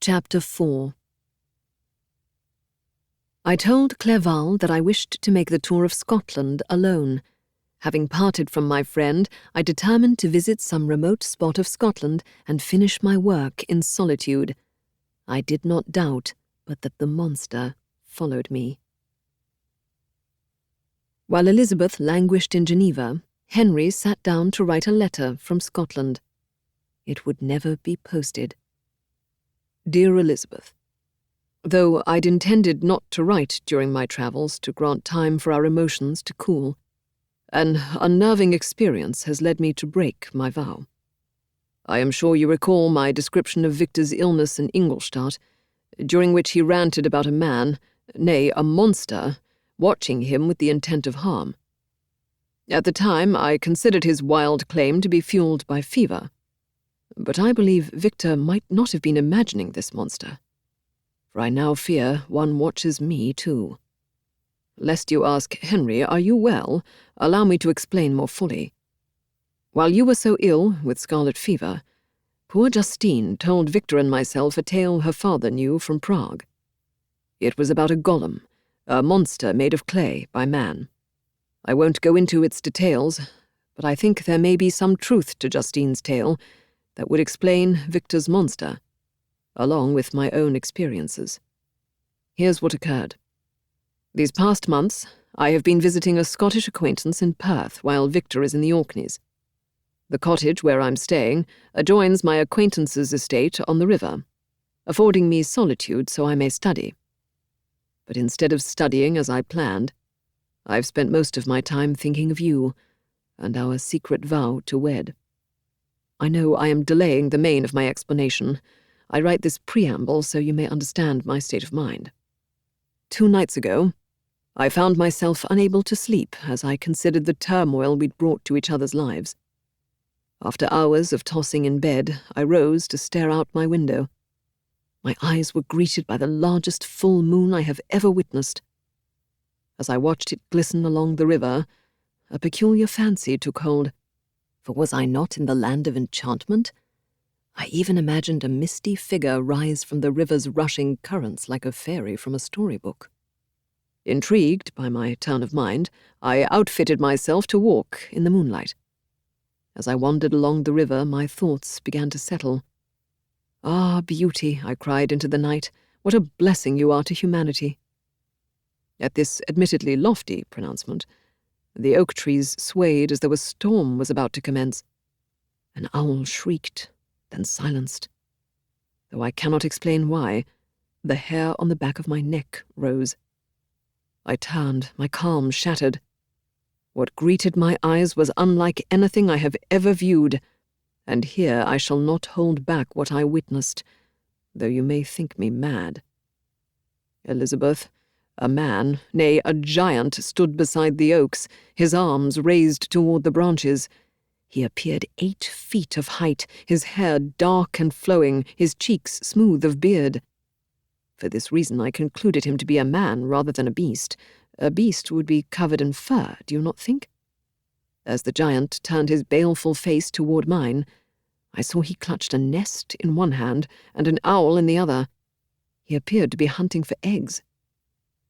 Chapter 4. I told Clerval that I wished to make the tour of Scotland alone. Having parted from my friend, I determined to visit some remote spot of Scotland and finish my work in solitude. I did not doubt but that the monster followed me. While Elizabeth languished in Geneva, Henry sat down to write a letter from Scotland. It would never be posted. Dear Elizabeth, though I'd intended not to write during my travels to grant time for our emotions to cool, an unnerving experience has led me to break my vow. I am sure you recall my description of Victor's illness in Ingolstadt, during which he ranted about a man, nay, a monster, watching him with the intent of harm. At the time, I considered his wild claim to be fueled by fever. But I believe Victor might not have been imagining this monster, for I now fear one watches me too. Lest you ask, Henry, are you well? Allow me to explain more fully. While you were so ill with scarlet fever, poor Justine told Victor and myself a tale her father knew from Prague. It was about a golem, a monster made of clay by man. I won't go into its details, but I think there may be some truth to Justine's tale that would explain Victor's monster, along with my own experiences. Here's what occurred. These past months, I have been visiting a Scottish acquaintance in Perth while Victor is in the Orkneys. The cottage where I'm staying adjoins my acquaintance's estate on the river, affording me solitude so I may study. But instead of studying as I planned, I've spent most of my time thinking of you and our secret vow to wed. I know I am delaying the main of my explanation. I write this preamble so you may understand my state of mind. 2 nights ago, I found myself unable to sleep as I considered the turmoil we'd brought to each other's lives. After hours of tossing in bed, I rose to stare out my window. My eyes were greeted by the largest full moon I have ever witnessed. As I watched it glisten along the river, a peculiar fancy took hold. For was I not in the land of enchantment? I even imagined a misty figure rise from the river's rushing currents like a fairy from a storybook. Intrigued by my turn of mind, I outfitted myself to walk in the moonlight. As I wandered along the river, my thoughts began to settle. Ah, beauty, I cried into the night, what a blessing you are to humanity. At this admittedly lofty pronouncement, the oak trees swayed as though a storm was about to commence. An owl shrieked, then silenced. Though I cannot explain why, the hair on the back of my neck rose. I turned, my calm shattered. What greeted my eyes was unlike anything I have ever viewed, and here I shall not hold back what I witnessed, though you may think me mad. Elizabeth, a man, nay, a giant, stood beside the oaks, his arms raised toward the branches. He appeared 8 feet of height, his hair dark and flowing, his cheeks smooth of beard. For this reason I concluded him to be a man rather than a beast. A beast would be covered in fur, do you not think? As the giant turned his baleful face toward mine, I saw he clutched a nest in one hand and an owl in the other. He appeared to be hunting for eggs.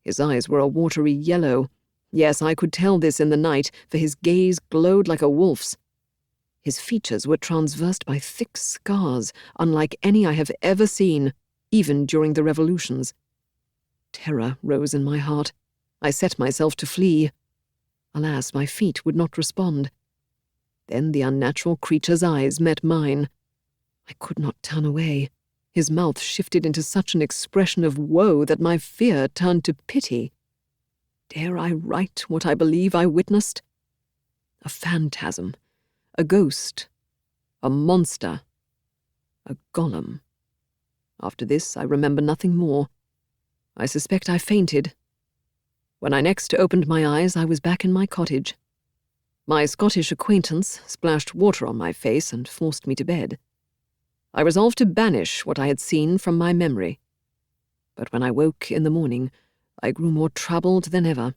His eyes were a watery yellow. Yes, I could tell this in the night, for his gaze glowed like a wolf's. His features were transversed by thick scars, unlike any I have ever seen, even during the revolutions. Terror rose in my heart. I set myself to flee. Alas, my feet would not respond. Then the unnatural creature's eyes met mine. I could not turn away. His mouth shifted into such an expression of woe that my fear turned to pity. Dare I write what I believe I witnessed? A phantasm, a ghost, a monster, a golem. After this, I remember nothing more. I suspect I fainted. When I next opened my eyes, I was back in my cottage. My Scottish acquaintance splashed water on my face and forced me to bed. I resolved to banish what I had seen from my memory. But when I woke in the morning, I grew more troubled than ever.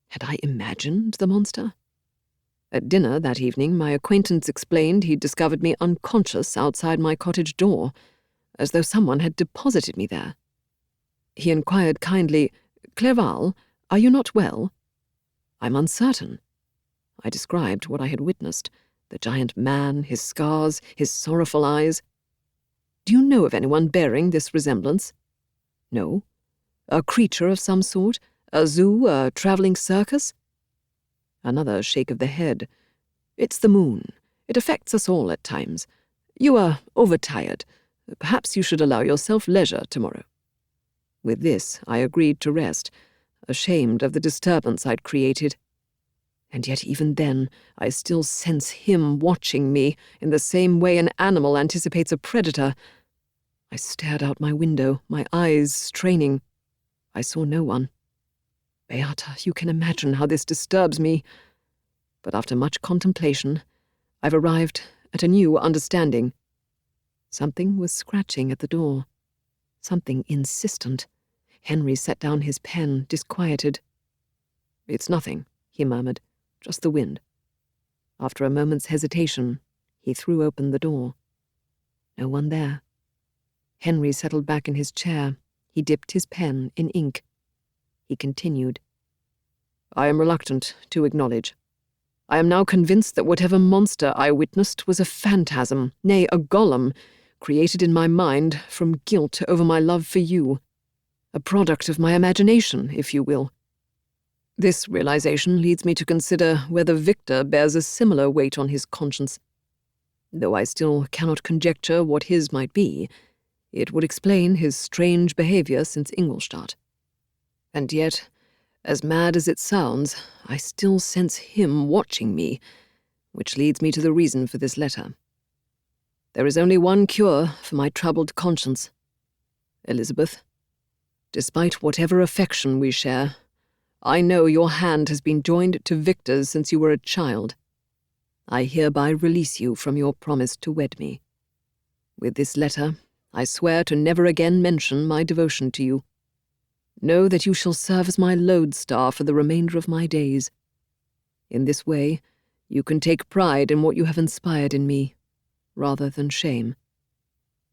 Had I imagined the monster? At dinner that evening, my acquaintance explained he'd discovered me unconscious outside my cottage door, as though someone had deposited me there. He inquired kindly, "Clerval, are you not well?" "I'm uncertain." I described what I had witnessed, the giant man, his scars, his sorrowful eyes. "Do you know of anyone bearing this resemblance?" "No." "A creature of some sort? A zoo, a travelling circus?" Another shake of the head. "It's the moon. It affects us all at times. You are overtired. Perhaps you should allow yourself leisure tomorrow." With this, I agreed to rest, ashamed of the disturbance I'd created. And yet even then, I still sense him watching me in the same way an animal anticipates a predator. I stared out my window, my eyes straining. I saw no one. Beata, you can imagine how this disturbs me. But after much contemplation, I've arrived at a new understanding. Something was scratching at the door. Something insistent. Henry set down his pen, disquieted. "It's nothing," he murmured. "Just the wind." After a moment's hesitation, he threw open the door. No one there. Henry settled back in his chair. He dipped his pen in ink. He continued. "I am reluctant to acknowledge. I am now convinced that whatever monster I witnessed was a phantasm, nay, a golem, created in my mind from guilt over my love for you. A product of my imagination, if you will. This realization leads me to consider whether Victor bears a similar weight on his conscience. Though I still cannot conjecture what his might be, it would explain his strange behavior since Ingolstadt. And yet, as mad as it sounds, I still sense him watching me, which leads me to the reason for this letter. There is only one cure for my troubled conscience. Elizabeth, despite whatever affection we share, I know your hand has been joined to Victor's since you were a child. I hereby release you from your promise to wed me. With this letter, I swear to never again mention my devotion to you. Know that you shall serve as my lodestar for the remainder of my days. In this way, you can take pride in what you have inspired in me, rather than shame.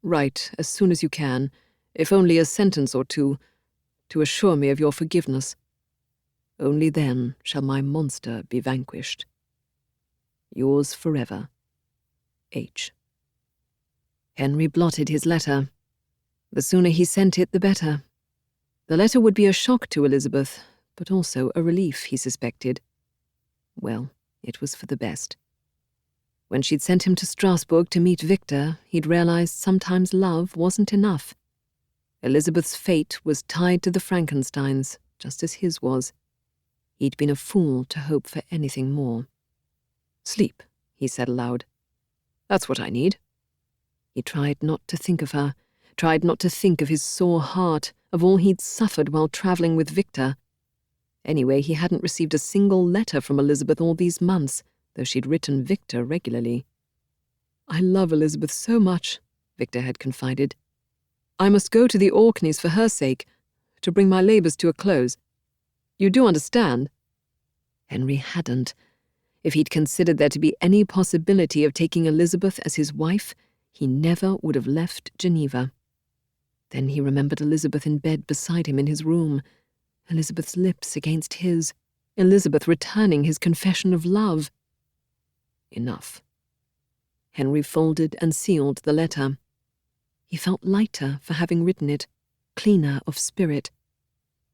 Write as soon as you can, if only a sentence or two, to assure me of your forgiveness. Only then shall my monster be vanquished. Yours forever, H. Henry blotted his letter. The sooner he sent it, the better. The letter would be a shock to Elizabeth, but also a relief, he suspected. Well, it was for the best. When she'd sent him to Strasbourg to meet Victor, he'd realized sometimes love wasn't enough. Elizabeth's fate was tied to the Frankensteins, just as his was. He'd been a fool to hope for anything more. "Sleep," he said aloud. "That's what I need." He tried not to think of her, tried not to think of his sore heart, of all he'd suffered while travelling with Victor. Anyway, he hadn't received a single letter from Elizabeth all these months, though she'd written Victor regularly. "I love Elizabeth so much," Victor had confided. "I must go to the Orkneys for her sake, to bring my labours to a close. You do understand?" Henry hadn't. If he'd considered there to be any possibility of taking Elizabeth as his wife, he never would have left Geneva. Then he remembered Elizabeth in bed beside him in his room, Elizabeth's lips against his, Elizabeth returning his confession of love. Enough. Henry folded and sealed the letter. He felt lighter for having written it, cleaner of spirit.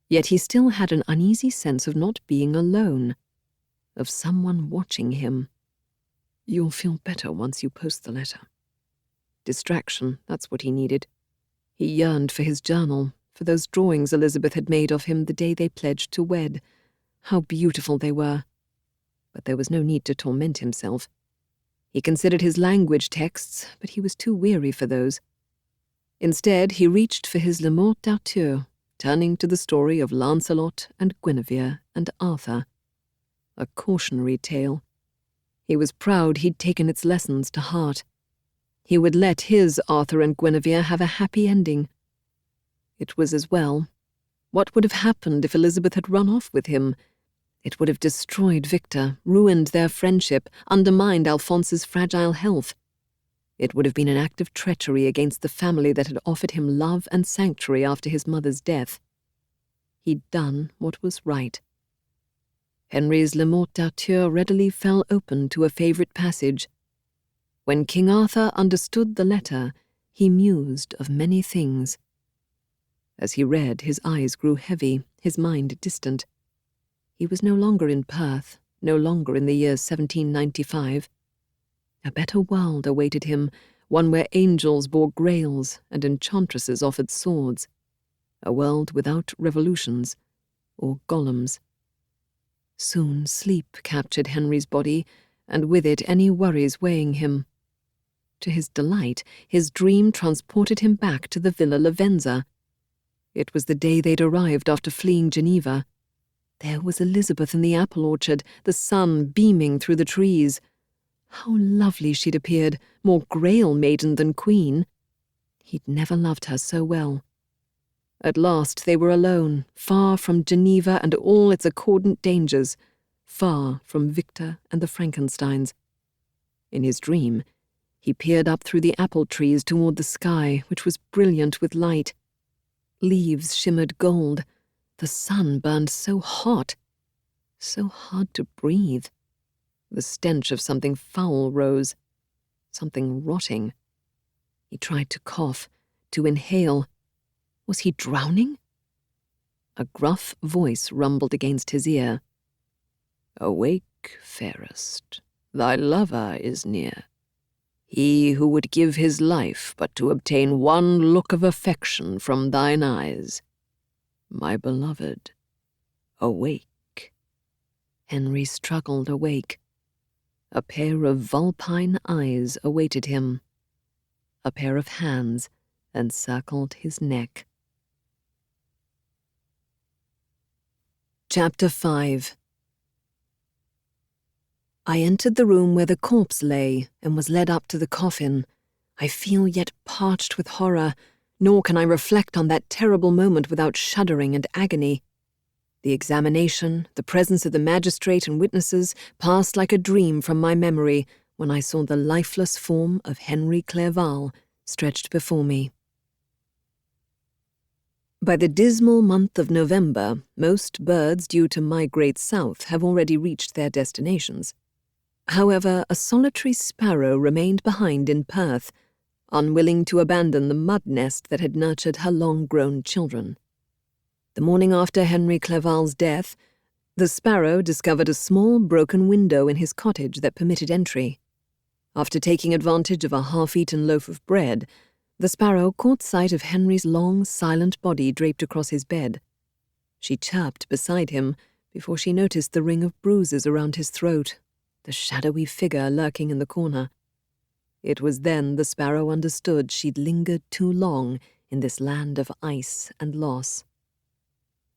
Yet he still had an uneasy sense of not being alone, of someone watching him. "You'll feel better once you post the letter." Distraction, that's what he needed. He yearned for his journal, for those drawings Elizabeth had made of him the day they pledged to wed. How beautiful they were. But there was no need to torment himself. He considered his language texts, but he was too weary for those. Instead, he reached for his Le Morte d'Arthur, turning to the story of Lancelot and Guinevere and Arthur. A cautionary tale. He was proud he'd taken its lessons to heart. He would let his Arthur and Guinevere have a happy ending. It was as well. What would have happened if Elizabeth had run off with him? It would have destroyed Victor, ruined their friendship, undermined Alphonse's fragile health. It would have been an act of treachery against the family that had offered him love and sanctuary after his mother's death. He'd done what was right. Henry's Le Morte d'Arthur readily fell open to a favourite passage. When King Arthur understood the letter, he mused of many things. As he read, his eyes grew heavy, his mind distant. He was no longer in Perth, no longer in the year 1795. A better world awaited him, one where angels bore grails and enchantresses offered swords. A world without revolutions or golems. Soon sleep captured Henry's body, and with it any worries weighing him. To his delight, his dream transported him back to the Villa Lavenza. It was the day they'd arrived after fleeing Geneva. There was Elizabeth in the apple orchard, the sun beaming through the trees. How lovely she'd appeared, more Grail maiden than queen. He'd never loved her so well. At last they were alone, far from Geneva and all its accordant dangers, far from Victor and the Frankensteins. In his dream, he peered up through the apple trees toward the sky, which was brilliant with light. Leaves shimmered gold. The sun burned so hot, so hard to breathe. The stench of something foul rose, something rotting. He tried to cough, to inhale. Was he drowning? A gruff voice rumbled against his ear. "Awake, fairest, thy lover is near. He who would give his life but to obtain one look of affection from thine eyes. My beloved, awake." Henry struggled awake. A pair of vulpine eyes awaited him. A pair of hands encircled his neck. Chapter 5. I entered the room where the corpse lay and was led up to the coffin. I feel yet parched with horror, nor can I reflect on that terrible moment without shuddering and agony. The examination, the presence of the magistrate and witnesses passed like a dream from my memory when I saw the lifeless form of Henry Clerval stretched before me. By the dismal month of November, most birds due to migrate south have already reached their destinations. However, a solitary sparrow remained behind in Perth, unwilling to abandon the mud nest that had nurtured her long-grown children. The morning after Henry Clerval's death, the sparrow discovered a small broken window in his cottage that permitted entry. After taking advantage of a half-eaten loaf of bread, the sparrow caught sight of Henry's long, silent body draped across his bed. She chirped beside him before she noticed the ring of bruises around his throat, the shadowy figure lurking in the corner. It was then the sparrow understood she'd lingered too long in this land of ice and loss.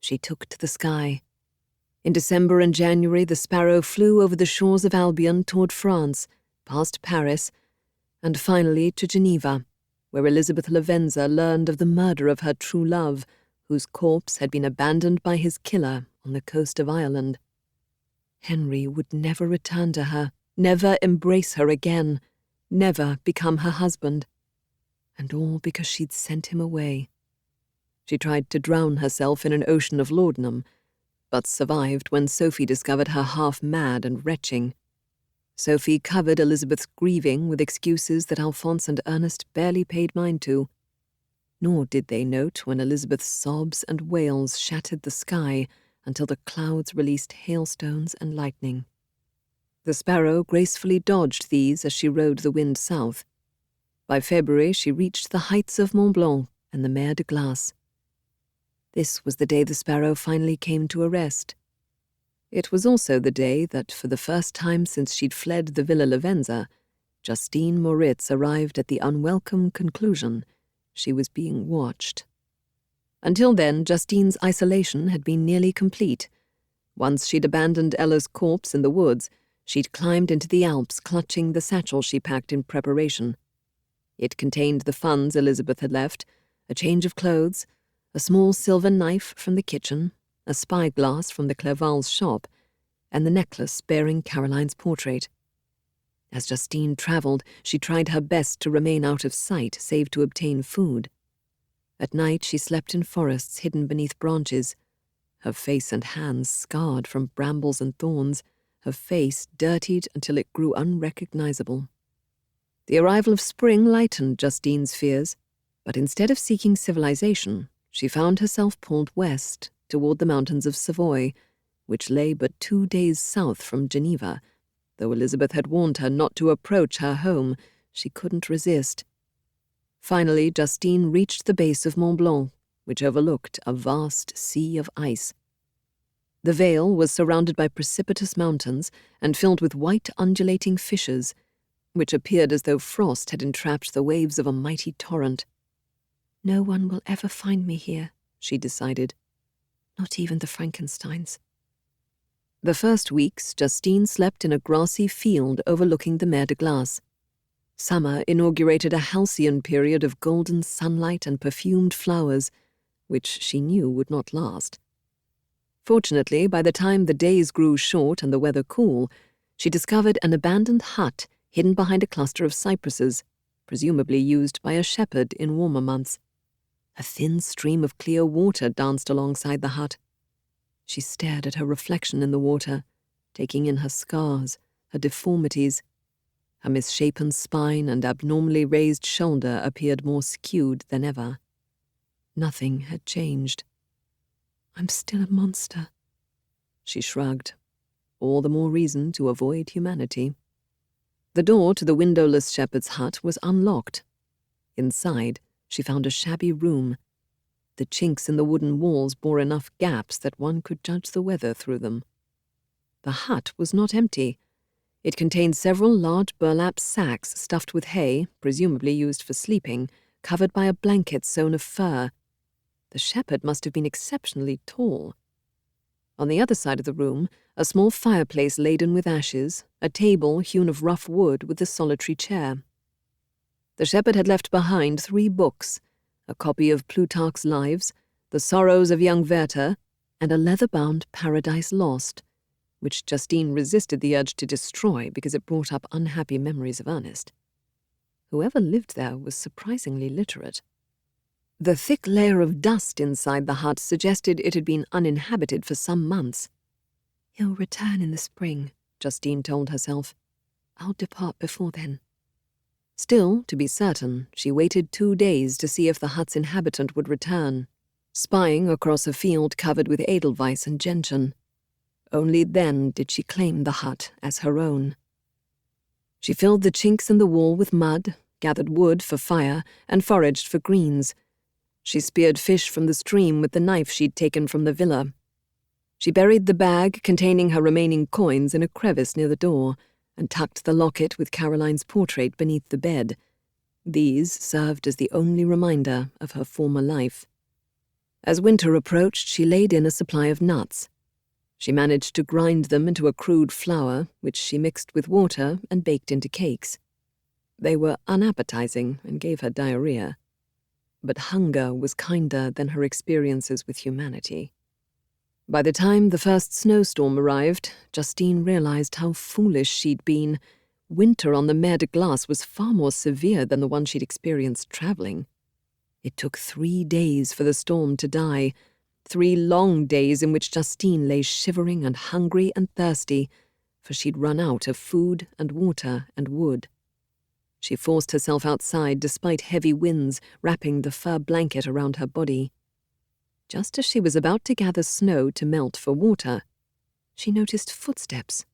She took to the sky. In December and January, the sparrow flew over the shores of Albion toward France, past Paris, and finally to Geneva, where Elizabeth Lavenza learned of the murder of her true love, whose corpse had been abandoned by his killer on the coast of Ireland. Henry would never return to her, never embrace her again, never become her husband. And all because she'd sent him away. She tried to drown herself in an ocean of laudanum, but survived when Sophie discovered her half-mad and retching. Sophie covered Elizabeth's grieving with excuses that Alphonse and Ernest barely paid mind to. Nor did they note when Elizabeth's sobs and wails shattered the sky until the clouds released hailstones and lightning. The sparrow gracefully dodged these as she rode the wind south. By February, she reached the heights of Mont Blanc and the Mer de Glace. This was the day the sparrow finally came to a rest. It was also the day that, for the first time since she'd fled the Villa Lavenza, Justine Moritz arrived at the unwelcome conclusion she was being watched. Until then, Justine's isolation had been nearly complete. Once she'd abandoned Ella's corpse in the woods, she'd climbed into the Alps clutching the satchel she packed in preparation. It contained the funds Elizabeth had left, a change of clothes, a small silver knife from the kitchen, a spyglass from the Clerval's shop, and the necklace bearing Caroline's portrait. As Justine travelled, she tried her best to remain out of sight, save to obtain food. At night she slept in forests hidden beneath branches, her face and hands scarred from brambles and thorns, her face dirtied until it grew unrecognizable. The arrival of spring lightened Justine's fears, but instead of seeking civilization, she found herself pulled west toward the mountains of Savoy, which lay but 2 days south from Geneva. Though Elizabeth had warned her not to approach her home, she couldn't resist. Finally, Justine reached the base of Mont Blanc, which overlooked a vast sea of ice. The vale was surrounded by precipitous mountains and filled with white undulating fissures, which appeared as though frost had entrapped the waves of a mighty torrent. "No one will ever find me here," she decided. "Not even the Frankensteins." The first weeks, Justine slept in a grassy field overlooking the Mer de Glace. Summer inaugurated a halcyon period of golden sunlight and perfumed flowers, which she knew would not last. Fortunately, by the time the days grew short and the weather cool, she discovered an abandoned hut hidden behind a cluster of cypresses, presumably used by a shepherd in warmer months. A thin stream of clear water danced alongside the hut. She stared at her reflection in the water, taking in her scars, her deformities. Her misshapen spine and abnormally raised shoulder appeared more skewed than ever. Nothing had changed. "I'm still a monster." She shrugged. All the more reason to avoid humanity. The door to the windowless shepherd's hut was unlocked. Inside, she found a shabby room. The chinks in the wooden walls bore enough gaps that one could judge the weather through them. The hut was not empty. It contained several large burlap sacks stuffed with hay, presumably used for sleeping, covered by a blanket sewn of fur. The shepherd must have been exceptionally tall. On the other side of the room, a small fireplace laden with ashes, a table hewn of rough wood with a solitary chair. The shepherd had left behind 3 books, a copy of Plutarch's Lives, The Sorrows of Young Werther, and a leather-bound Paradise Lost, which Justine resisted the urge to destroy because it brought up unhappy memories of Ernest. Whoever lived there was surprisingly literate. The thick layer of dust inside the hut suggested it had been uninhabited for some months. "He'll return in the spring," Justine told herself. "I'll depart before then." Still, to be certain, she waited 2 days to see if the hut's inhabitant would return, spying across a field covered with edelweiss and gentian. Only then did she claim the hut as her own. She filled the chinks in the wall with mud, gathered wood for fire, and foraged for greens. She speared fish from the stream with the knife she'd taken from the villa. She buried the bag containing her remaining coins in a crevice near the door, and tucked the locket with Caroline's portrait beneath the bed. These served as the only reminder of her former life. As winter approached, she laid in a supply of nuts. She managed to grind them into a crude flour, which she mixed with water and baked into cakes. They were unappetizing and gave her diarrhea. But hunger was kinder than her experiences with humanity. By the time the first snowstorm arrived, Justine realized how foolish she'd been. Winter on the Mer de Glace was far more severe than the one she'd experienced traveling. It took 3 days for the storm to die, 3 long days in which Justine lay shivering and hungry and thirsty, for she'd run out of food and water and wood. She forced herself outside despite heavy winds wrapping the fur blanket around her body. Just as she was about to gather snow to melt for water, she noticed footsteps.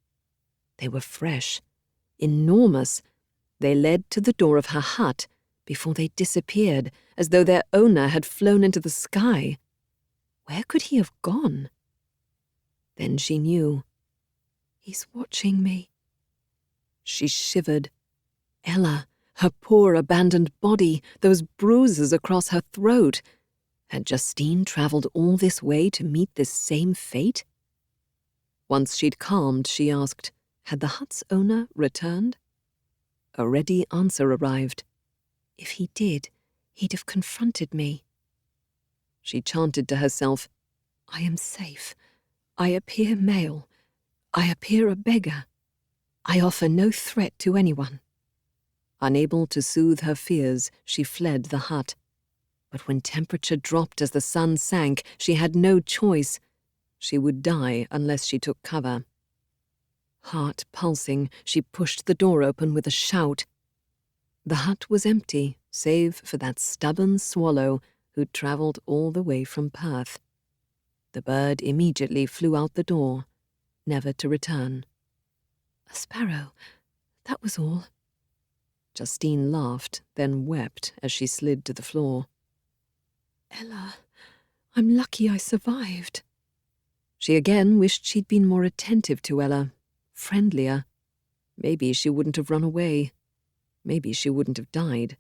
They were fresh, enormous. They led to the door of her hut before they disappeared, as though their owner had flown into the sky. Where could he have gone? Then she knew. "He's watching me." She shivered. Ella, her poor abandoned body, those bruises across her throat. Had Justine traveled all this way to meet this same fate? Once she'd calmed, she asked, had the hut's owner returned? A ready answer arrived. "If he did, he'd have confronted me." She chanted to herself, "I am safe. I appear male. I appear a beggar. I offer no threat to anyone." Unable to soothe her fears, she fled the hut. But when temperature dropped as the sun sank, she had no choice. She would die unless she took cover. Heart pulsing, she pushed the door open with a shout. The hut was empty, save for that stubborn swallow who'd travelled all the way from Perth. The bird immediately flew out the door, never to return. "A sparrow, that was all." Justine laughed, then wept as she slid to the floor. "Ella, I'm lucky I survived." She again wished she'd been more attentive to Ella, friendlier. Maybe she wouldn't have run away. Maybe she wouldn't have died.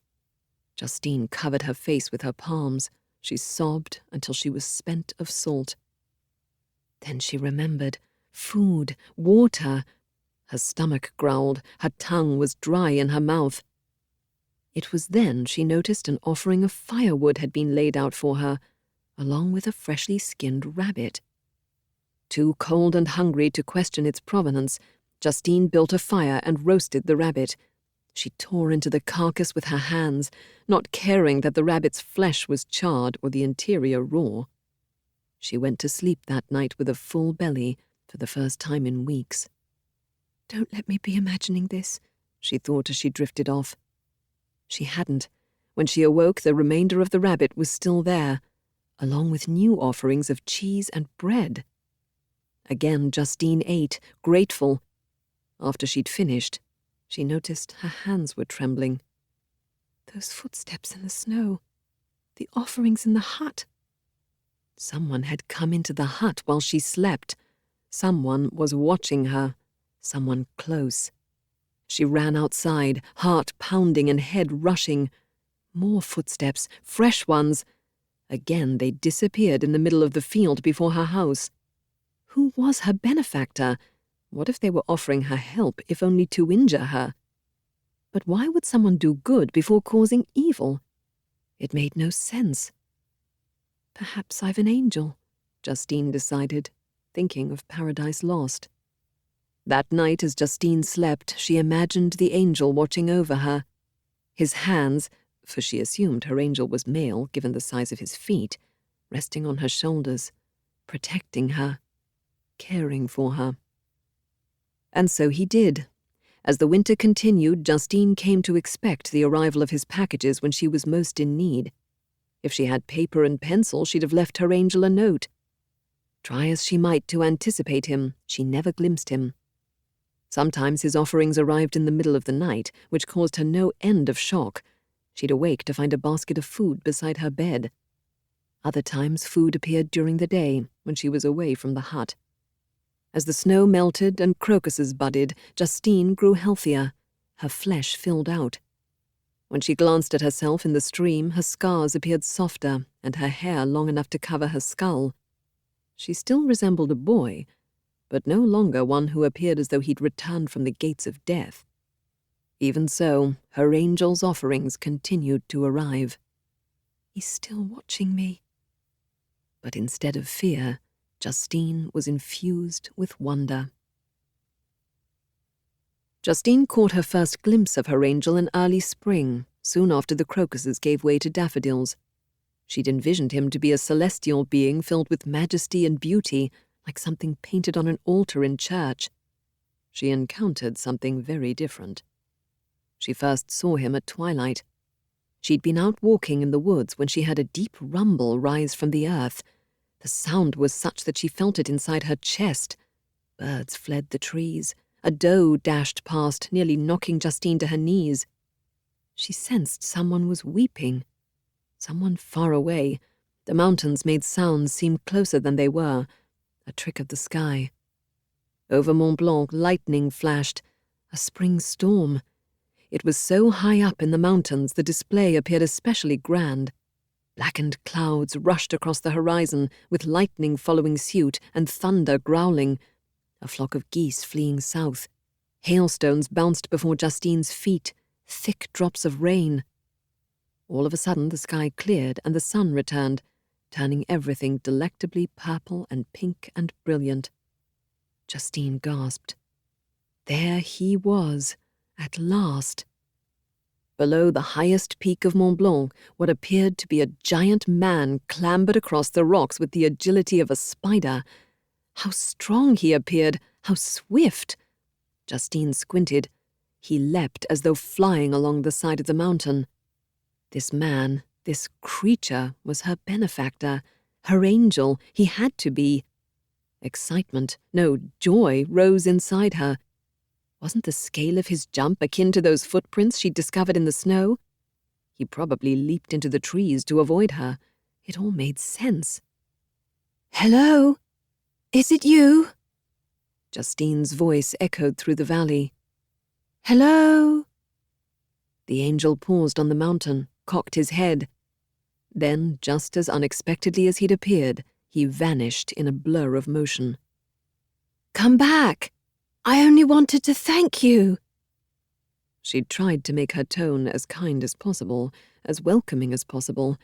Justine covered her face with her palms. She sobbed until she was spent of salt. Then she remembered. Food, water. Her stomach growled. Her tongue was dry in her mouth. It was then she noticed an offering of firewood had been laid out for her, along with a freshly skinned rabbit. Too cold and hungry to question its provenance, Justine built a fire and roasted the rabbit. She tore into the carcass with her hands, not caring that the rabbit's flesh was charred or the interior raw. She went to sleep that night with a full belly for the first time in weeks. "Don't let me be imagining this," she thought as she drifted off. She hadn't. When she awoke, the remainder of the rabbit was still there, along with new offerings of cheese and bread. Again Justine ate, grateful. After she'd finished, she noticed her hands were trembling. Those footsteps in the snow. The offerings in the hut. Someone had come into the hut while she slept. Someone was watching her. Someone close. She ran outside, heart pounding and head rushing. More footsteps, fresh ones. Again they disappeared in the middle of the field before her house. Who was her benefactor? What if they were offering her help, if only to injure her? But why would someone do good before causing evil? It made no sense. Perhaps I've an angel, Justine decided, thinking of Paradise Lost. That night as Justine slept, she imagined the angel watching over her. His hands, for she assumed her angel was male given the size of his feet, resting on her shoulders, protecting her, caring for her. And so he did. As the winter continued, Justine came to expect the arrival of his packages when she was most in need. If she had paper and pencil, she'd have left her angel a note. Try as she might to anticipate him, she never glimpsed him. Sometimes his offerings arrived in the middle of the night, which caused her no end of shock. She'd awake to find a basket of food beside her bed. Other times food appeared during the day, when she was away from the hut. As the snow melted and crocuses budded, Justine grew healthier. Her flesh filled out. When she glanced at herself in the stream, her scars appeared softer and her hair long enough to cover her skull. She still resembled a boy, but no longer one who appeared as though he'd returned from the gates of death. Even so, her angel's offerings continued to arrive. He's still watching me. But instead of fear, Justine was infused with wonder. Justine caught her first glimpse of her angel in early spring, soon after the crocuses gave way to daffodils. She'd envisioned him to be a celestial being filled with majesty and beauty, like something painted on an altar in church. She encountered something very different. She first saw him at twilight. She'd been out walking in the woods when she heard a deep rumble rise from the earth. The sound was such that she felt it inside her chest. Birds fled the trees. A doe dashed past, nearly knocking Justine to her knees. She sensed someone was weeping. Someone far away. The mountains made sounds seem closer than they were. A trick of the sky. Over Mont Blanc, lightning flashed. A spring storm. It was so high up in the mountains the display appeared especially grand. Blackened clouds rushed across the horizon, with lightning following suit and thunder growling. A flock of geese fleeing south. Hailstones bounced before Justine's feet, thick drops of rain. All of a sudden the sky cleared and the sun returned, turning everything delectably purple and pink and brilliant. Justine gasped. There he was, at last. Below the highest peak of Mont Blanc, what appeared to be a giant man clambered across the rocks with the agility of a spider. How strong he appeared, how swift! Justine squinted. He leapt as though flying along the side of the mountain. This man, this creature, was her benefactor, her angel. He had to be. Excitement, no, joy, rose inside her. Wasn't the scale of his jump akin to those footprints she'd discovered in the snow? He probably leaped into the trees to avoid her. It all made sense. "Hello? Is it you?" Justine's voice echoed through the valley. "Hello?" The angel paused on the mountain, cocked his head. Then, just as unexpectedly as he'd appeared, he vanished in a blur of motion. "Come back! I only wanted to thank you." She'd tried to make her tone as kind as possible, as welcoming as possible.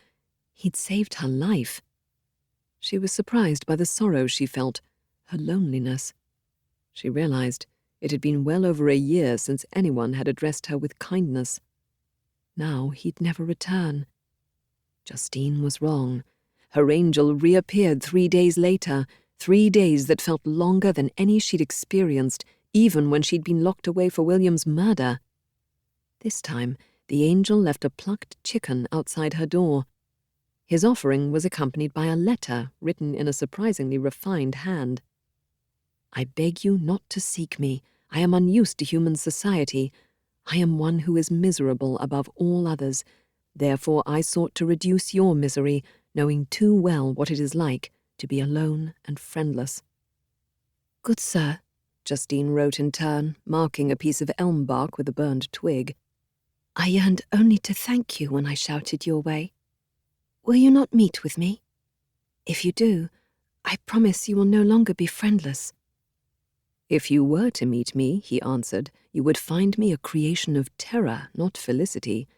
He'd saved her life. She was surprised by the sorrow she felt, her loneliness. She realized it had been well over a year since anyone had addressed her with kindness. Now he'd never return. Justine was wrong. Her angel reappeared 3 days later, 3 days that felt longer than any she'd experienced, even when she'd been locked away for William's murder. This time, the angel left a plucked chicken outside her door. His offering was accompanied by a letter written in a surprisingly refined hand. "I beg you not to seek me. I am unused to human society. I am one who is miserable above all others. Therefore I sought to reduce your misery, knowing too well what it is like to be alone and friendless." "Good sir," Justine wrote in turn, marking a piece of elm bark with a burned twig. "I yearned only to thank you when I shouted your way. Will you not meet with me? If you do, I promise you will no longer be friendless." "If you were to meet me," he answered, "you would find me a creation of terror, not felicity.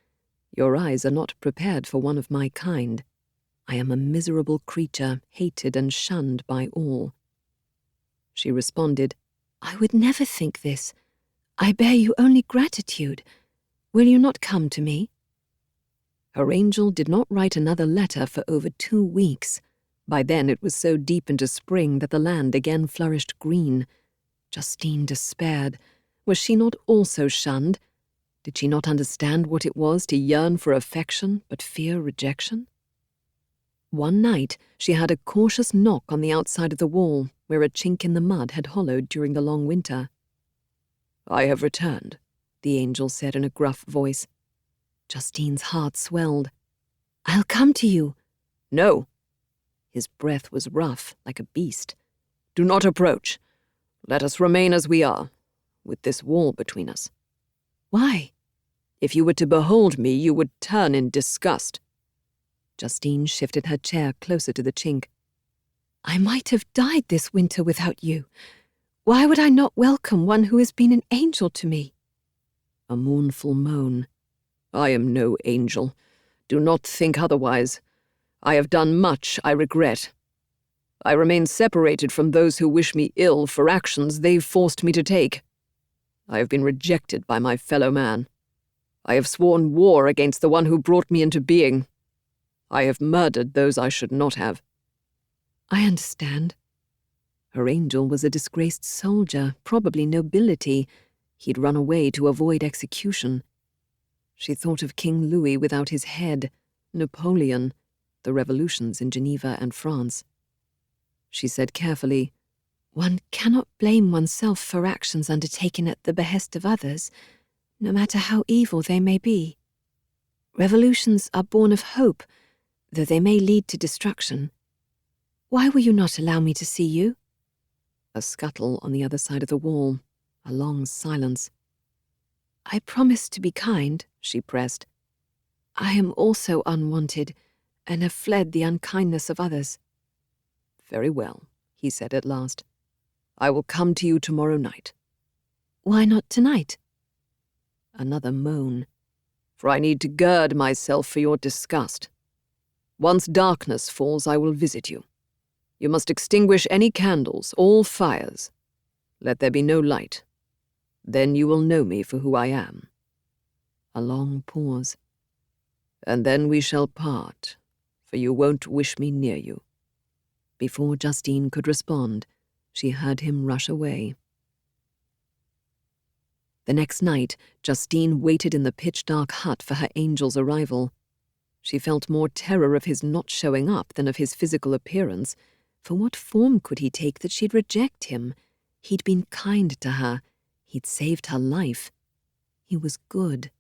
Your eyes are not prepared for one of my kind. I am a miserable creature, hated and shunned by all." She responded, "I would never think this. I bear you only gratitude. Will you not come to me?" Her angel did not write another letter for over 2 weeks. By then it was so deep into spring that the land again flourished green. Justine despaired. Was she not also shunned? Did she not understand what it was to yearn for affection but fear rejection? One night she had a cautious knock on the outside of the wall, where a chink in the mud had hollowed during the long winter. "I have returned," the angel said in a gruff voice. Justine's heart swelled. "I'll come to you." "No." His breath was rough, like a beast. "Do not approach. Let us remain as we are, with this wall between us." "Why?" "If you were to behold me, you would turn in disgust." Justine shifted her chair closer to the chink. "I might have died this winter without you. Why would I not welcome one who has been an angel to me?" A mournful moan. "I am no angel. Do not think otherwise. I have done much I regret. I remain separated from those who wish me ill for actions they've forced me to take. I have been rejected by my fellow man. I have sworn war against the one who brought me into being. I have murdered those I should not have." "I understand." Her angel was a disgraced soldier, probably nobility. He'd run away to avoid execution. She thought of King Louis without his head, Napoleon, the revolutions in Geneva and France. She said carefully, "One cannot blame oneself for actions undertaken at the behest of others, no matter how evil they may be. Revolutions are born of hope, though they may lead to destruction. Why will you not allow me to see you?" A scuttle on the other side of the wall, a long silence. "I promise to be kind," she pressed. "I am also unwanted, and have fled the unkindness of others." "Very well," he said at last. "I will come to you tomorrow night." "Why not tonight?" Another moan. "For I need to gird myself for your disgust. Once darkness falls, I will visit you. You must extinguish any candles, all fires. Let there be no light. Then you will know me for who I am." A long pause. "And then we shall part, for you won't wish me near you." Before Justine could respond, she heard him rush away. The next night, Justine waited in the pitch-dark hut for her angel's arrival. She felt more terror of his not showing up than of his physical appearance. For what form could he take that she'd reject him? He'd been kind to her. He'd saved her life. He was good.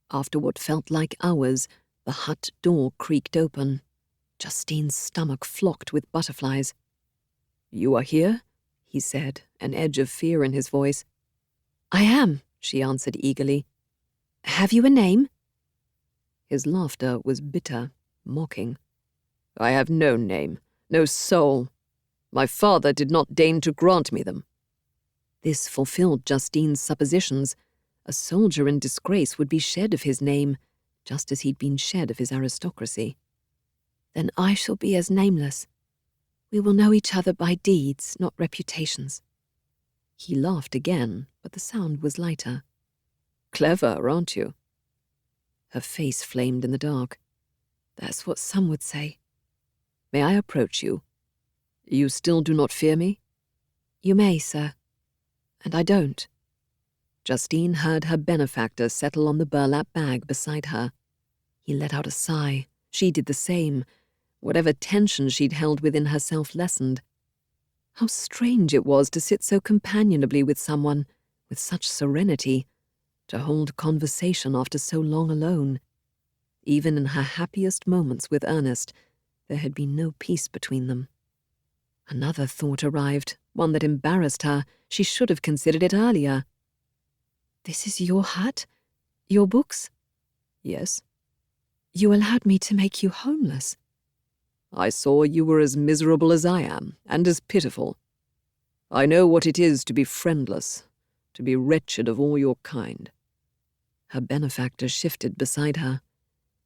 After what felt like hours, the hut door creaked open. Justine's stomach flocked with butterflies. "You are here?" he said, an edge of fear in his voice. "I am," she answered eagerly. "Have you a name?" His laughter was bitter, mocking. "I have no name, no soul. My father did not deign to grant me them." This fulfilled Justine's suppositions. A soldier in disgrace would be shed of his name, just as he'd been shed of his aristocracy. "Then I shall be as nameless. We will know each other by deeds, not reputations." He laughed again, but the sound was lighter. "Clever, aren't you?" Her face flamed in the dark. "That's what some would say." "May I approach you? You still do not fear me?" "You may, sir. And I don't." Justine heard her benefactor settle on the burlap bag beside her. He let out a sigh. She did the same. Whatever tension she'd held within herself lessened. How strange it was to sit so companionably with someone, with such serenity, to hold conversation after so long alone. Even in her happiest moments with Ernest, there had been no peace between them. Another thought arrived, one that embarrassed her. She should have considered it earlier. "This is your hut? Your books?" "Yes." "You allowed me to make you homeless." "I saw you were as miserable as I am, and as pitiful. I know what it is to be friendless, to be wretched of all your kind." Her benefactor shifted beside her.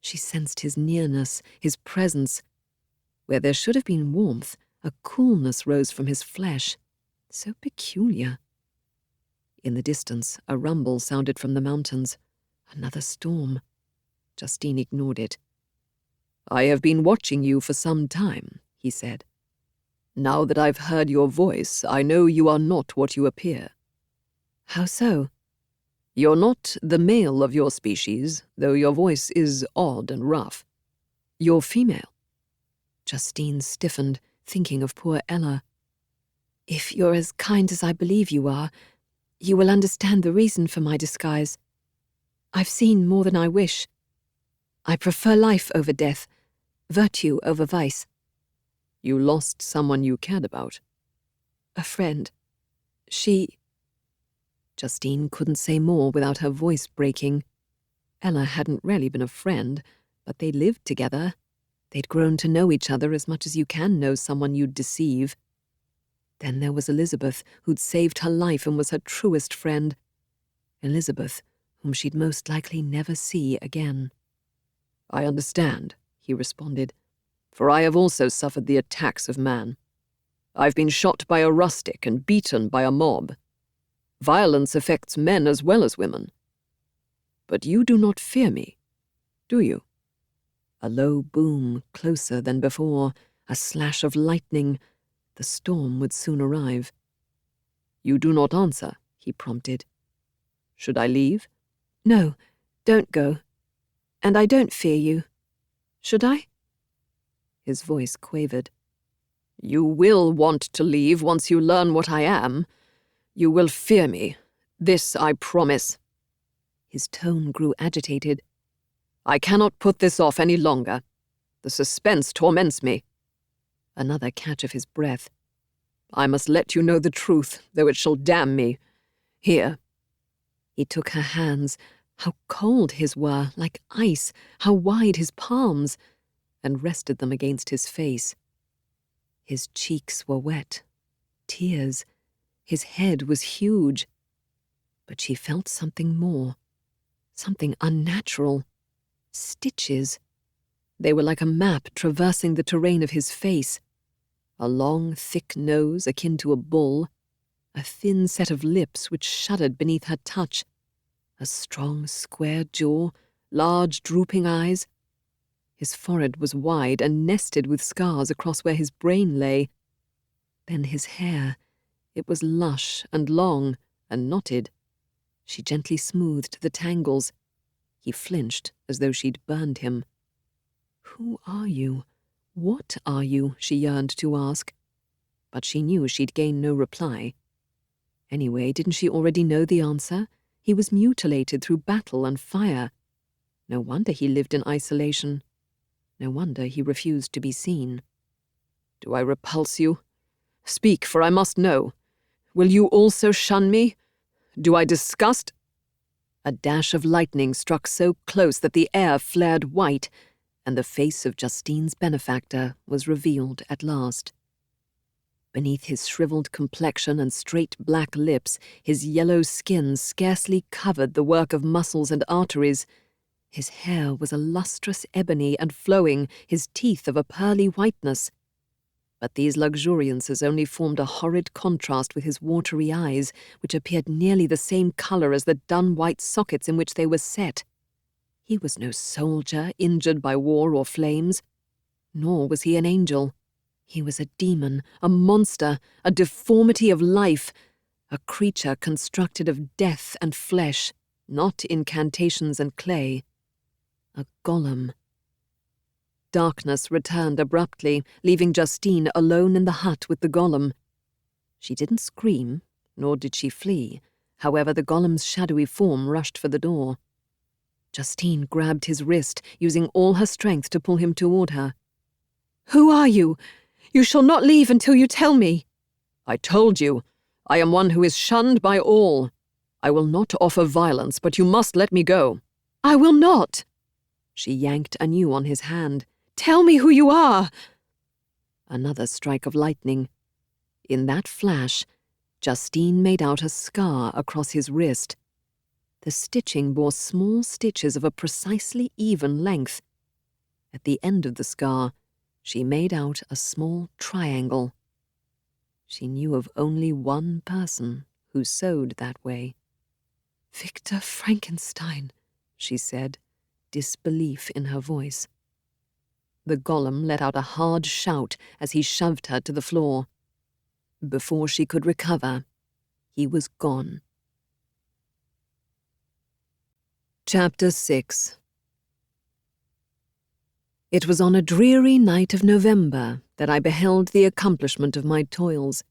She sensed his nearness, his presence. Where there should have been warmth, a coolness rose from his flesh. So peculiar. In the distance, a rumble sounded from the mountains. Another storm. Justine ignored it. "I have been watching you for some time," he said. "Now that I've heard your voice, I know you are not what you appear." "How so?" "You're not the male of your species, though your voice is odd and rough. You're female." Justine stiffened, thinking of poor Ella. "If you're as kind as I believe you are, you will understand the reason for my disguise. I've seen more than I wish. I prefer life over death, virtue over vice." "You lost someone you cared about?" "A friend. She—" Justine couldn't say more without her voice breaking. Ella hadn't really been a friend, but they lived together. They'd grown to know each other as much as you can know someone you'd deceive. Then there was Elizabeth, who'd saved her life and was her truest friend. Elizabeth, whom she'd most likely never see again. "I understand," he responded, "for I have also suffered the attacks of man. I've been shot by a rustic and beaten by a mob. Violence affects men as well as women. But you do not fear me, do you?" A low boom, closer than before, a slash of lightning. The storm would soon arrive. "You do not answer," he prompted. "Should I leave?" "No, don't go. And I don't fear you. Should I?" His voice quavered. "You will want to leave once you learn what I am. You will fear me. This I promise." His tone grew agitated. "I cannot put this off any longer. The suspense torments me." Another catch of his breath. "I must let you know the truth, though it shall damn me. Here." He took her hands. How cold his were, like ice, how wide his palms, and rested them against his face. His cheeks were wet. Tears. His head was huge. But she felt something more. Something unnatural. Stitches. They were like a map traversing the terrain of his face. A long, thick nose akin to a bull. a thin set of lips which shuddered beneath her touch, a strong, square jaw, large, drooping eyes. His forehead was wide and nested with scars across where his brain lay. Then his hair. It was lush and long and knotted. She gently smoothed the tangles. He flinched as though she'd burned him. "Who are you? What are you?" she yearned to ask. But she knew she'd gain no reply. Anyway, didn't she already know the answer? He was mutilated through battle and fire. No wonder he lived in isolation. No wonder he refused to be seen. "Do I repulse you? Speak, for I must know. Will you also shun me? Do I disgust—" A dash of lightning struck so close that the air flared white, and the face of Justine's benefactor was revealed at last. Beneath his shriveled complexion and straight black lips, his yellow skin scarcely covered the work of muscles and arteries. His hair was a lustrous ebony and flowing, his teeth of a pearly whiteness. But these luxuriances only formed a horrid contrast with his watery eyes, which appeared nearly the same colour as the dun white sockets in which they were set. He was no soldier injured by war or flames, nor was he an angel. He was a demon, a monster, a deformity of life, a creature constructed of death and flesh, not incantations and clay. A golem. Darkness returned abruptly, leaving Justine alone in the hut with the golem. She didn't scream, nor did she flee. However, the golem's shadowy form rushed for the door. Justine grabbed his wrist, using all her strength to pull him toward her. "Who are you? You shall not leave until you tell me." "I told you. I am one who is shunned by all. I will not offer violence, but you must let me go." "I will not." She yanked anew on his hand. "Tell me who you are." Another strike of lightning. In that flash, Justine made out a scar across his wrist. The stitching bore small stitches of a precisely even length. At the end of the scar, she made out a small triangle. She knew of only one person who sewed that way. "Victor Frankenstein," she said, disbelief in her voice. The golem let out a hard shout as he shoved her to the floor. Before she could recover, he was gone. Chapter 6. It was on a dreary night of November that I beheld the accomplishment of my toils.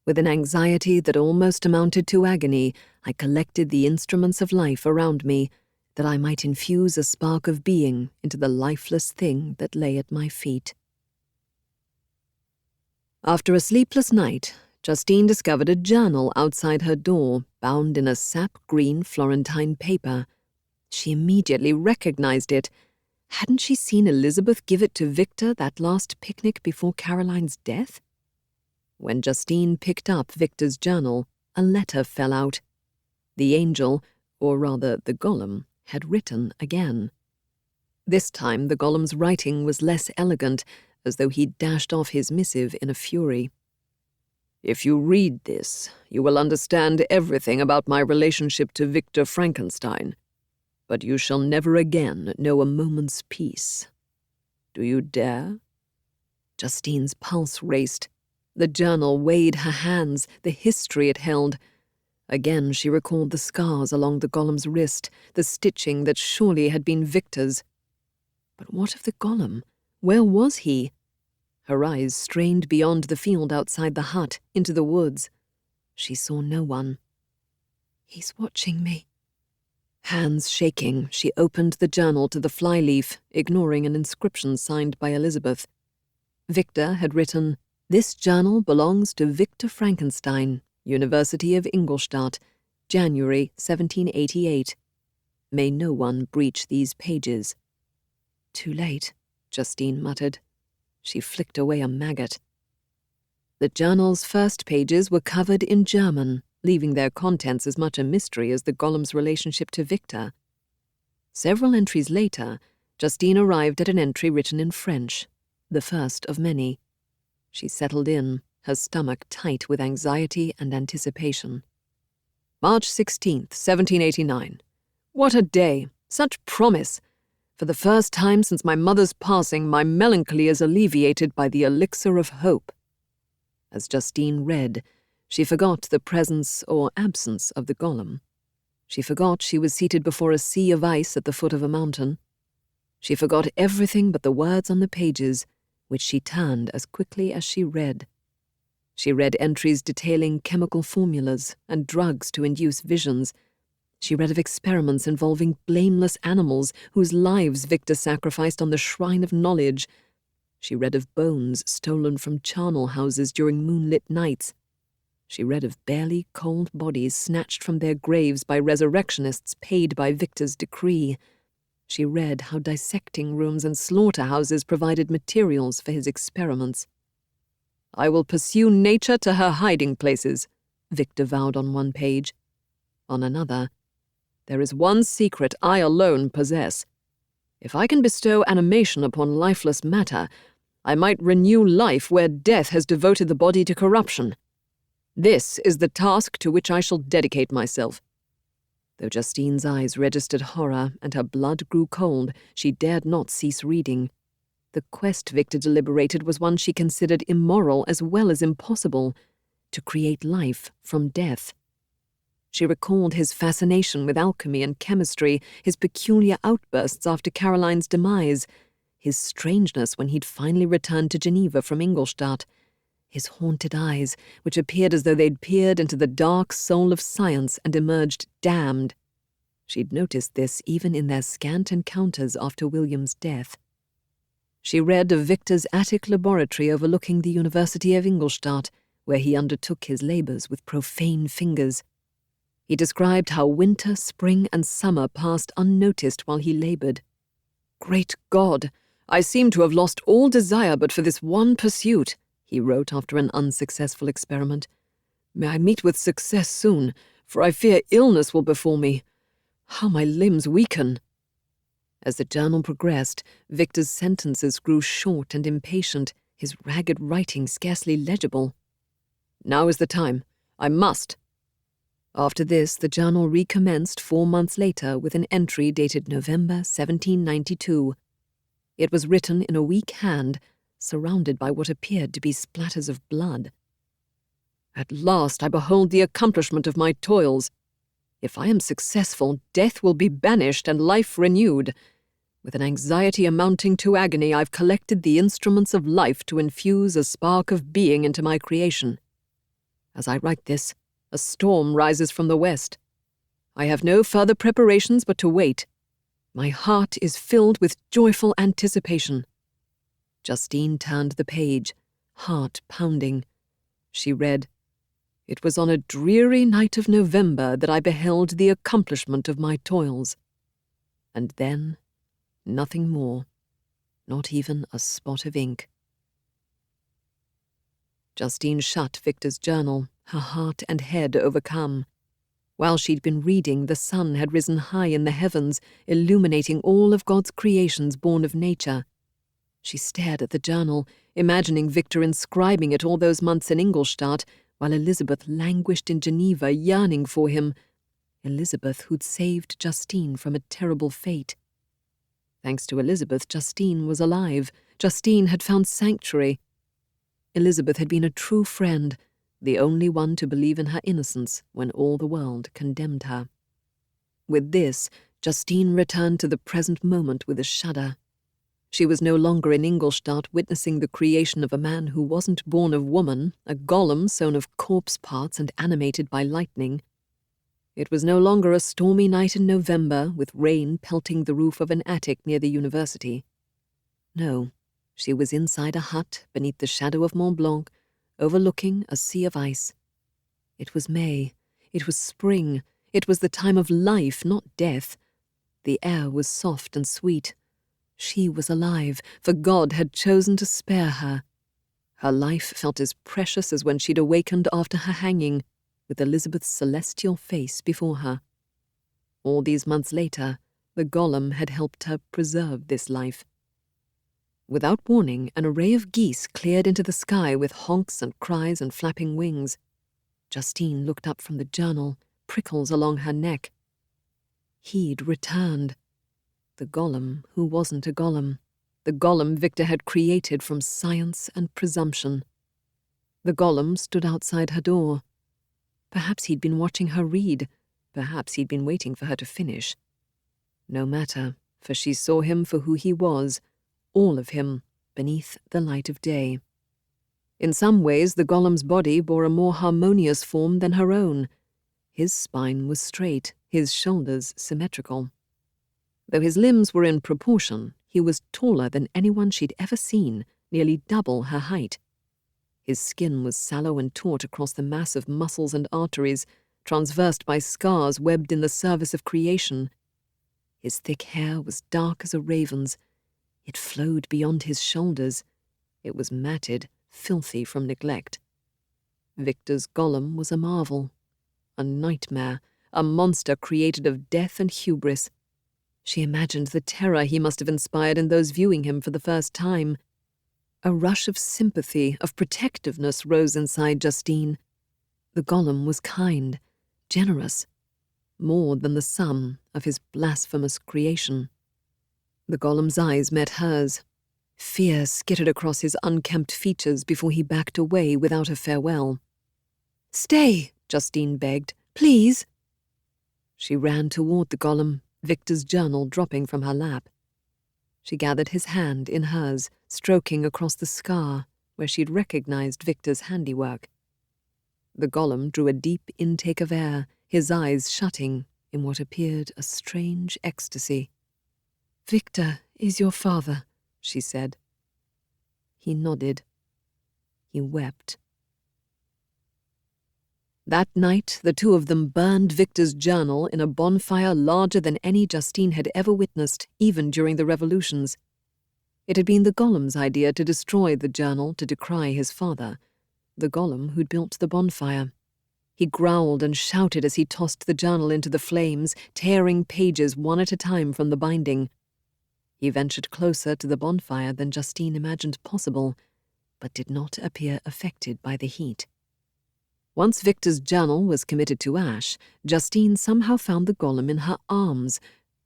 With an anxiety that almost amounted to agony, I collected the instruments of life around me, that I might infuse a spark of being into the lifeless thing that lay at my feet. After a sleepless night, Justine discovered a journal outside her door, bound in a sap-green Florentine paper. She immediately recognized it. Hadn't she seen Elizabeth give it to Victor that last picnic before Caroline's death? When Justine picked up Victor's journal, a letter fell out. The angel, or rather the golem, had written again. This time the golem's writing was less elegant, as though he'd dashed off his missive in a fury. "If you read this, you will understand everything about my relationship to Victor Frankenstein, but you shall never again know a moment's peace. Do you dare?" Justine's pulse raced. The journal weighed her hands, the history it held. Again she recalled the scars along the golem's wrist, the stitching that surely had been Victor's. But what of the golem? Where was he? Her eyes strained beyond the field outside the hut, into the woods. She saw no one. "He's watching me." Hands shaking, she opened the journal to the flyleaf, ignoring an inscription signed by Elizabeth. Victor had written, "This journal belongs to Victor Frankenstein, University of Ingolstadt, January 1788. May no one breach these pages." "Too late," Justine muttered. She flicked away a maggot. The journal's first pages were covered in German, leaving their contents as much a mystery as the golem's relationship to Victor. Several entries later, Justine arrived at an entry written in French, the first of many. She settled in, her stomach tight with anxiety and anticipation. March 16th, 1789. What a day! Such promise! For the first time since my mother's passing, my melancholy is alleviated by the elixir of hope. As Justine read, she forgot the presence or absence of the golem. She forgot she was seated before a sea of ice at the foot of a mountain. She forgot everything but the words on the pages, which she turned as quickly as she read. She read entries detailing chemical formulas and drugs to induce visions. She read of experiments involving blameless animals whose lives Victor sacrificed on the shrine of knowledge. She read of bones stolen from charnel houses during moonlit nights. She read of barely cold bodies snatched from their graves by resurrectionists paid by Victor's decree. She read how dissecting rooms and slaughterhouses provided materials for his experiments. "I will pursue nature to her hiding places," Victor vowed on one page. On another, "There is one secret I alone possess. If I can bestow animation upon lifeless matter, I might renew life where death has devoted the body to corruption. This is the task to which I shall dedicate myself." Though Justine's eyes registered horror and her blood grew cold, she dared not cease reading. The quest, Victor deliberated, was one she considered immoral as well as impossible, to create life from death. She recalled his fascination with alchemy and chemistry, his peculiar outbursts after Caroline's demise, his strangeness when he'd finally returned to Geneva from Ingolstadt, his haunted eyes, which appeared as though they'd peered into the dark soul of science and emerged damned. She'd noticed this even in their scant encounters after William's death. She read of Victor's attic laboratory overlooking the University of Ingolstadt, where he undertook his labors with profane fingers. He described how winter, spring, and summer passed unnoticed while he labored. "Great God! I seem to have lost all desire but for this one pursuit," he wrote after an unsuccessful experiment. "May I meet with success soon, for I fear illness will befall me. How my limbs weaken!" As the journal progressed, Victor's sentences grew short and impatient, his ragged writing scarcely legible. "Now is the time. I must." After this, the journal recommenced 4 months later with an entry dated November 1792. It was written in a weak hand, surrounded by what appeared to be splatters of blood. "At last I behold the accomplishment of my toils. If I am successful, death will be banished and life renewed. With an anxiety amounting to agony, I've collected the instruments of life to infuse a spark of being into my creation. As I write this, a storm rises from the west. I have no further preparations but to wait. My heart is filled with joyful anticipation." Justine turned the page, heart pounding. She read, "It was on a dreary night of November that I beheld the accomplishment of my toils." And then, nothing more, not even a spot of ink. Justine shut Victor's journal, her heart and head overcome. While she'd been reading, the sun had risen high in the heavens, illuminating all of God's creations born of nature. She stared at the journal, imagining Victor inscribing it all those months in Ingolstadt, while Elizabeth languished in Geneva, yearning for him. Elizabeth, who'd saved Justine from a terrible fate. Thanks to Elizabeth, Justine was alive. Justine had found sanctuary. Elizabeth had been a true friend, the only one to believe in her innocence when all the world condemned her. With this, Justine returned to the present moment with a shudder. She was no longer in Ingolstadt witnessing the creation of a man who wasn't born of woman, a golem sewn of corpse parts and animated by lightning. It was no longer a stormy night in November with rain pelting the roof of an attic near the university. No, she was inside a hut beneath the shadow of Mont Blanc, overlooking a sea of ice. It was May. It was spring. It was the time of life, not death. The air was soft and sweet. She was alive, for God had chosen to spare her. Her life felt as precious as when she'd awakened after her hanging, with Elizabeth's celestial face before her. All these months later, the golem had helped her preserve this life. Without warning, an array of geese cleared into the sky with honks and cries and flapping wings. Justine looked up from the journal, prickles along her neck. He'd returned. The golem who wasn't a golem. The golem Victor had created from science and presumption. The golem stood outside her door. Perhaps he'd been watching her read. Perhaps he'd been waiting for her to finish. No matter, for she saw him for who he was, all of him, beneath the light of day. In some ways, the golem's body bore a more harmonious form than her own. His spine was straight, his shoulders symmetrical. Though his limbs were in proportion, he was taller than anyone she'd ever seen, nearly double her height. His skin was sallow and taut across the mass of muscles and arteries, transversed by scars webbed in the service of creation. His thick hair was dark as a raven's. It flowed beyond his shoulders. It was matted, filthy from neglect. Victor's golem was a marvel, a nightmare, a monster created of death and hubris. She imagined the terror he must have inspired in those viewing him for the first time. A rush of sympathy, of protectiveness rose inside Justine. The golem was kind, generous, more than the sum of his blasphemous creation. The golem's eyes met hers. Fear skittered across his unkempt features before he backed away without a farewell. "Stay," Justine begged. "Please." She ran toward the golem, Victor's journal dropping from her lap. She gathered his hand in hers, stroking across the scar where she'd recognized Victor's handiwork. The golem drew a deep intake of air, his eyes shutting in what appeared a strange ecstasy. "Victor is your father," she said. He nodded. He wept. That night, the two of them burned Victor's journal in a bonfire larger than any Justine had ever witnessed, even during the revolutions. It had been the golem's idea to destroy the journal to decry his father, the golem who'd built the bonfire. He growled and shouted as he tossed the journal into the flames, tearing pages one at a time from the binding. He ventured closer to the bonfire than Justine imagined possible, but did not appear affected by the heat. Once Victor's journal was committed to ash, Justine somehow found the golem in her arms,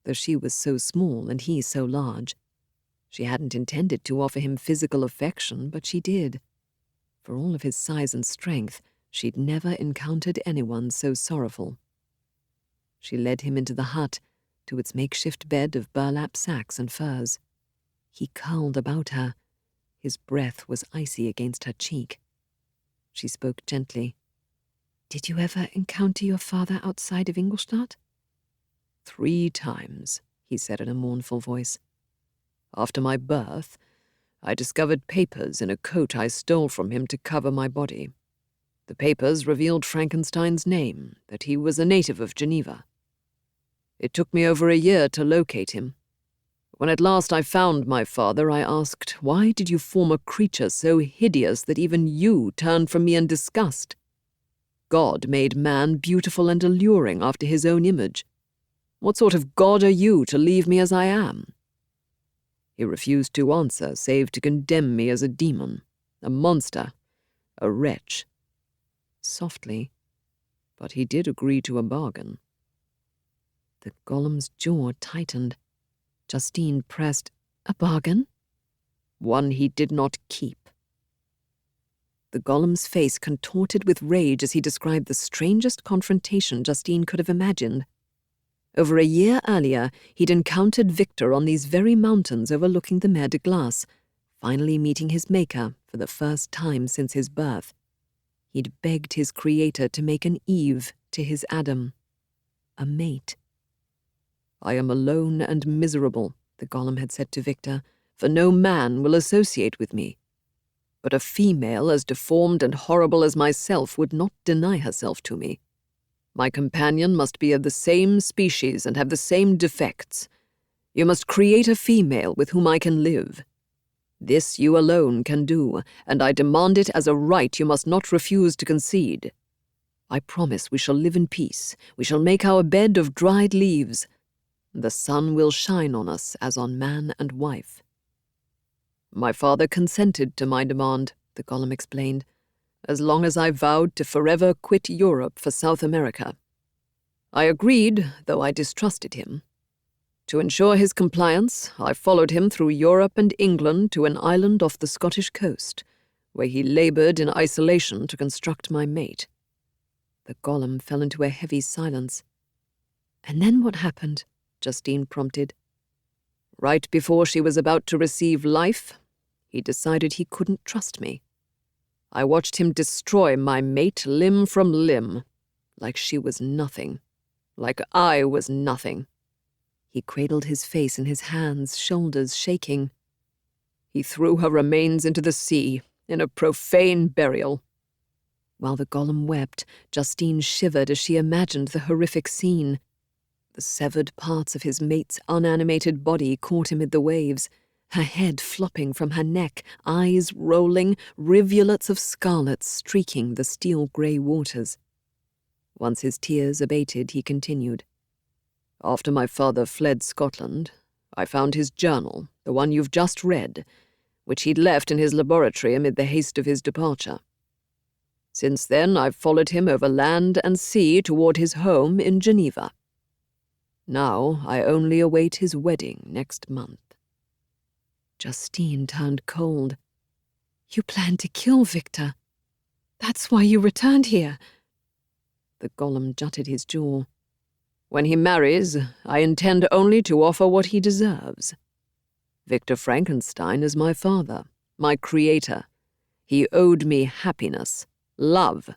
though she was so small and he so large. She hadn't intended to offer him physical affection, but she did. For all of his size and strength, she'd never encountered anyone so sorrowful. She led him into the hut, to its makeshift bed of burlap sacks and furs. He curled about her. His breath was icy against her cheek. She spoke gently. "Did you ever encounter your father outside of Ingolstadt?" "3 times, he said in a mournful voice. "After my birth, I discovered papers in a coat I stole from him to cover my body. The papers revealed Frankenstein's name, that he was a native of Geneva. It took me over a year to locate him. When at last I found my father, I asked, 'Why did you form a creature so hideous that even you turned from me in disgust?' God made man beautiful and alluring after his own image. What sort of God are you to leave me as I am?" He refused to answer, save to condemn me as a demon, a monster, a wretch. Softly, but he did agree to a bargain. The golem's jaw tightened. Justine pressed, "A bargain?" "One he did not keep." The golem's face contorted with rage as he described the strangest confrontation Justine could have imagined. Over a year earlier, he'd encountered Victor on these very mountains overlooking the Mer de Glace, finally meeting his maker for the first time since his birth. He'd begged his creator to make an Eve to his Adam, a mate. "I am alone and miserable," the golem had said to Victor, "for no man will associate with me. But a female as deformed and horrible as myself would not deny herself to me. My companion must be of the same species and have the same defects. You must create a female with whom I can live. This you alone can do, and I demand it as a right you must not refuse to concede. I promise we shall live in peace. We shall make our bed of dried leaves. The sun will shine on us as on man and wife." My father consented to my demand, the golem explained, as long as I vowed to forever quit Europe for South America. I agreed, though I distrusted him. To ensure his compliance, I followed him through Europe and England to an island off the Scottish coast, where he labored in isolation to construct my mate. The golem fell into a heavy silence. And then what happened? Justine prompted. Right before she was about to receive life, he decided he couldn't trust me. I watched him destroy my mate limb from limb, like she was nothing, like I was nothing. He cradled his face in his hands, shoulders shaking. He threw her remains into the sea in a profane burial. While the golem wept, Justine shivered as she imagined the horrific scene. The severed parts of his mate's unanimated body caught amid the waves, her head flopping from her neck, eyes rolling, rivulets of scarlet streaking the steel-grey waters. Once his tears abated, he continued. After my father fled Scotland, I found his journal, the one you've just read, which he'd left in his laboratory amid the haste of his departure. Since then, I've followed him over land and sea toward his home in Geneva. Now I only await his wedding next month. Justine turned cold. You planned to kill Victor. That's why you returned here. The golem jutted his jaw. When he marries, I intend only to offer what he deserves. Victor Frankenstein is my father, my creator. He owed me happiness, love.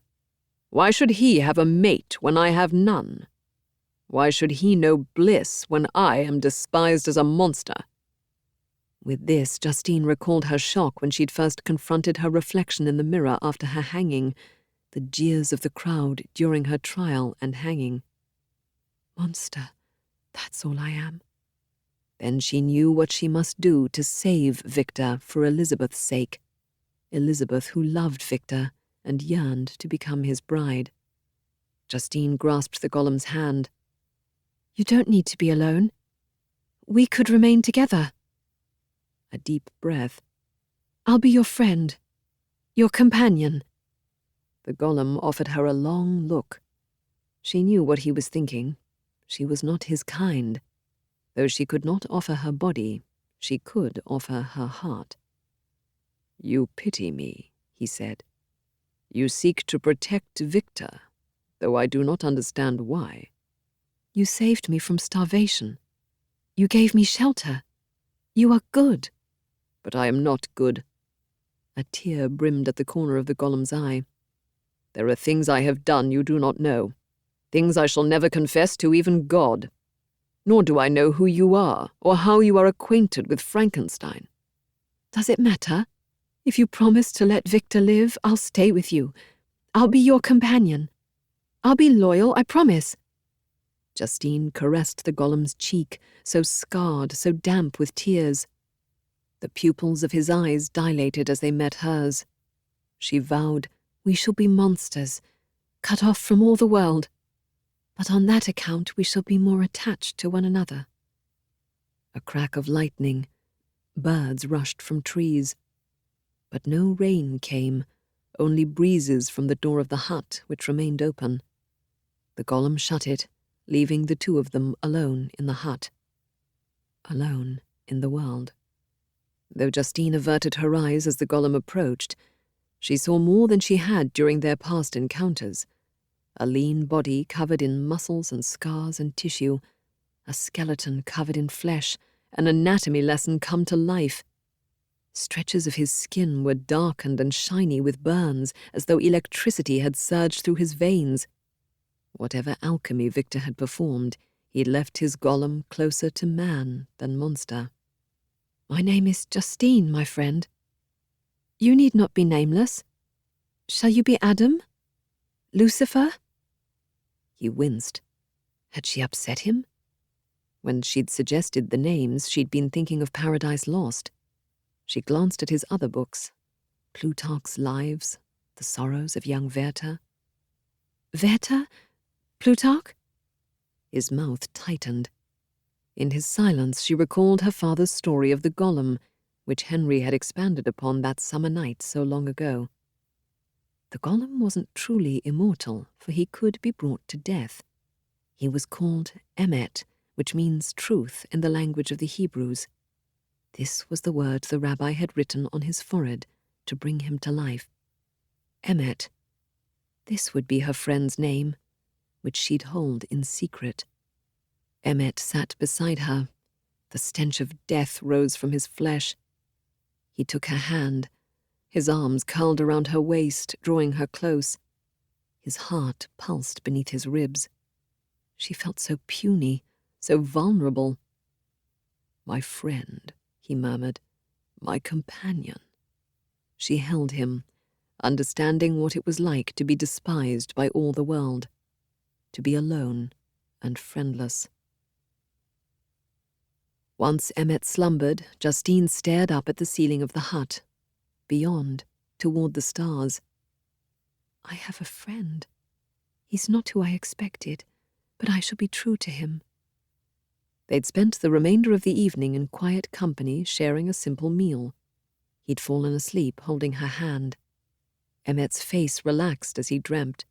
Why should he have a mate when I have none? Why should he know bliss when I am despised as a monster? With this, Justine recalled her shock when she'd first confronted her reflection in the mirror after her hanging, the jeers of the crowd during her trial and hanging. Monster, that's all I am. Then she knew what she must do to save Victor for Elizabeth's sake. Elizabeth who loved Victor and yearned to become his bride. Justine grasped the golem's hand. You don't need to be alone. We could remain together. A deep breath. I'll be your friend, your companion. The golem offered her a long look. She knew what he was thinking. She was not his kind. Though she could not offer her body, she could offer her heart. You pity me, he said. You seek to protect Victor, though I do not understand why. You saved me from starvation. You gave me shelter. You are good. But I am not good. A tear brimmed at the corner of the golem's eye. There are things I have done you do not know. Things I shall never confess to even God. Nor do I know who you are, or how you are acquainted with Frankenstein. Does it matter? If you promise to let Victor live, I'll stay with you. I'll be your companion. I'll be loyal, I promise. Justine caressed the golem's cheek, so scarred, so damp with tears. The pupils of his eyes dilated as they met hers. She vowed, we shall be monsters, cut off from all the world. But on that account we shall be more attached to one another. A crack of lightning. Birds rushed from trees. But no rain came, only breezes from the door of the hut, which remained open. The golem shut it, leaving the two of them alone in the hut. Alone in the world. Though Justine averted her eyes as the golem approached, she saw more than she had during their past encounters. A lean body covered in muscles and scars and tissue, a skeleton covered in flesh, an anatomy lesson come to life. Stretches of his skin were darkened and shiny with burns, as though electricity had surged through his veins. Whatever alchemy Victor had performed, he left his golem closer to man than monster. My name is Justine, my friend. You need not be nameless. Shall you be Adam? Lucifer? He winced. Had she upset him? When she'd suggested the names, she'd been thinking of Paradise Lost. She glanced at his other books, Plutarch's Lives, The Sorrows of Young Werther. Werther? Plutarch? His mouth tightened. In his silence, she recalled her father's story of the golem, which Henry had expanded upon that summer night so long ago. The golem wasn't truly immortal, for he could be brought to death. He was called Emet, which means truth in the language of the Hebrews. This was the word the rabbi had written on his forehead to bring him to life. Emet. This would be her friend's name, which she'd hold in secret. Emet sat beside her. The stench of death rose from his flesh. He took her hand. His arms curled around her waist, drawing her close. His heart pulsed beneath his ribs. She felt so puny, so vulnerable. "My friend," he murmured, "my companion." She held him, understanding what it was like to be despised by all the world, to be alone and friendless. Once Emmet slumbered, Justine stared up at the ceiling of the hut, beyond, toward the stars. "I have a friend. He's not who I expected, but I shall be true to him." They'd spent the remainder of the evening in quiet company, sharing a simple meal. He'd fallen asleep, holding her hand. Emmet's face relaxed as he dreamt.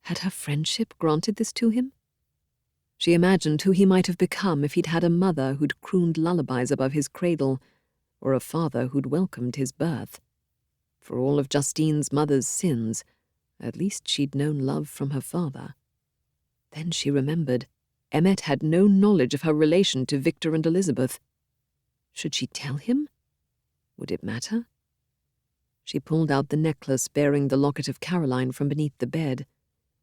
Had her friendship granted this to him? She imagined who he might have become if he'd had a mother who'd crooned lullabies above his cradle, or a father who'd welcomed his birth. For all of Justine's mother's sins, at least she'd known love from her father. Then she remembered. Emmet had no knowledge of her relation to Victor and Elizabeth. Should she tell him? Would it matter? She pulled out the necklace bearing the locket of Caroline from beneath the bed.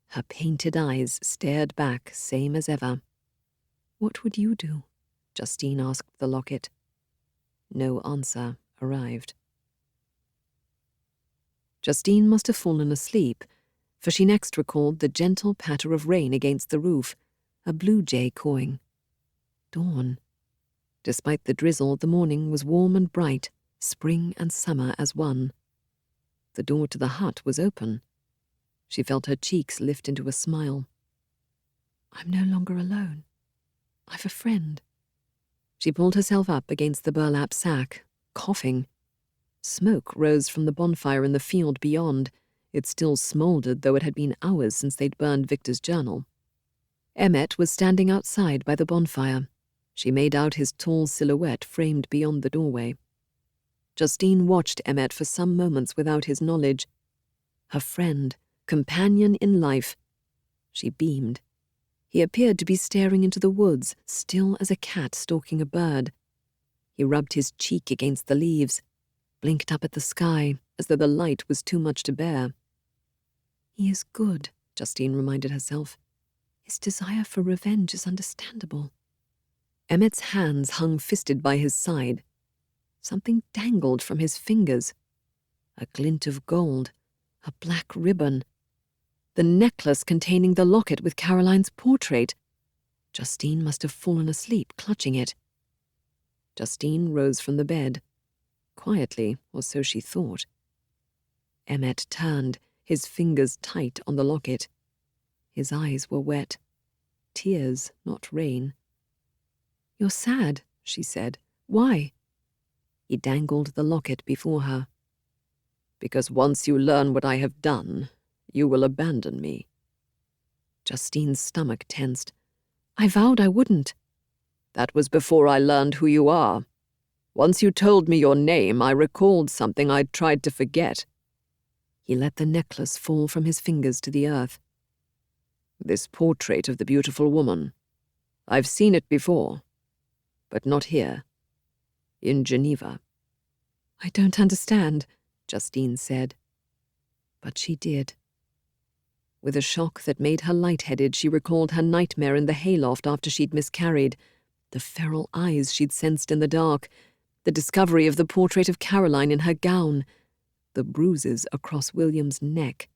Her painted eyes stared back, same as ever. "What would you do?" Justine asked the locket. No answer arrived. Justine must have fallen asleep, for she next recalled the gentle patter of rain against the roof, a blue jay cawing. Dawn. Despite the drizzle, the morning was warm and bright, spring and summer as one. The door to the hut was open. She felt her cheeks lift into a smile. "I'm no longer alone. I've a friend." She pulled herself up against the burlap sack, coughing. Smoke rose from the bonfire in the field beyond. It still smouldered, though it had been hours since they'd burned Victor's journal. Emmet was standing outside by the bonfire. She made out his tall silhouette framed beyond the doorway. Justine watched Emmet for some moments without his knowledge. Her friend, companion in life. She beamed. He appeared to be staring into the woods, still as a cat stalking a bird. He rubbed his cheek against the leaves, blinked up at the sky, as though the light was too much to bear. "He is good," Justine reminded herself. "His desire for revenge is understandable." Emmet's hands hung fisted by his side. Something dangled from his fingers. A glint of gold, a black ribbon. The necklace containing the locket with Caroline's portrait. Justine must have fallen asleep, clutching it. Justine rose from the bed. Quietly, or so she thought. Emmet turned, his fingers tight on the locket. His eyes were wet. Tears, not rain. "You're sad," she said. "Why?" He dangled the locket before her. "Because once you learn what I have done, you will abandon me." Justine's stomach tensed. "I vowed I wouldn't." "That was before I learned who you are. Once you told me your name, I recalled something I'd tried to forget." He let the necklace fall from his fingers to the earth. "This portrait of the beautiful woman. I've seen it before, but not here. In Geneva." "I don't understand," Justine said. But she did. With a shock that made her lightheaded, she recalled her nightmare in the hayloft after she'd miscarried, the feral eyes she'd sensed in the dark, the discovery of the portrait of Caroline in her gown, the bruises across William's neck.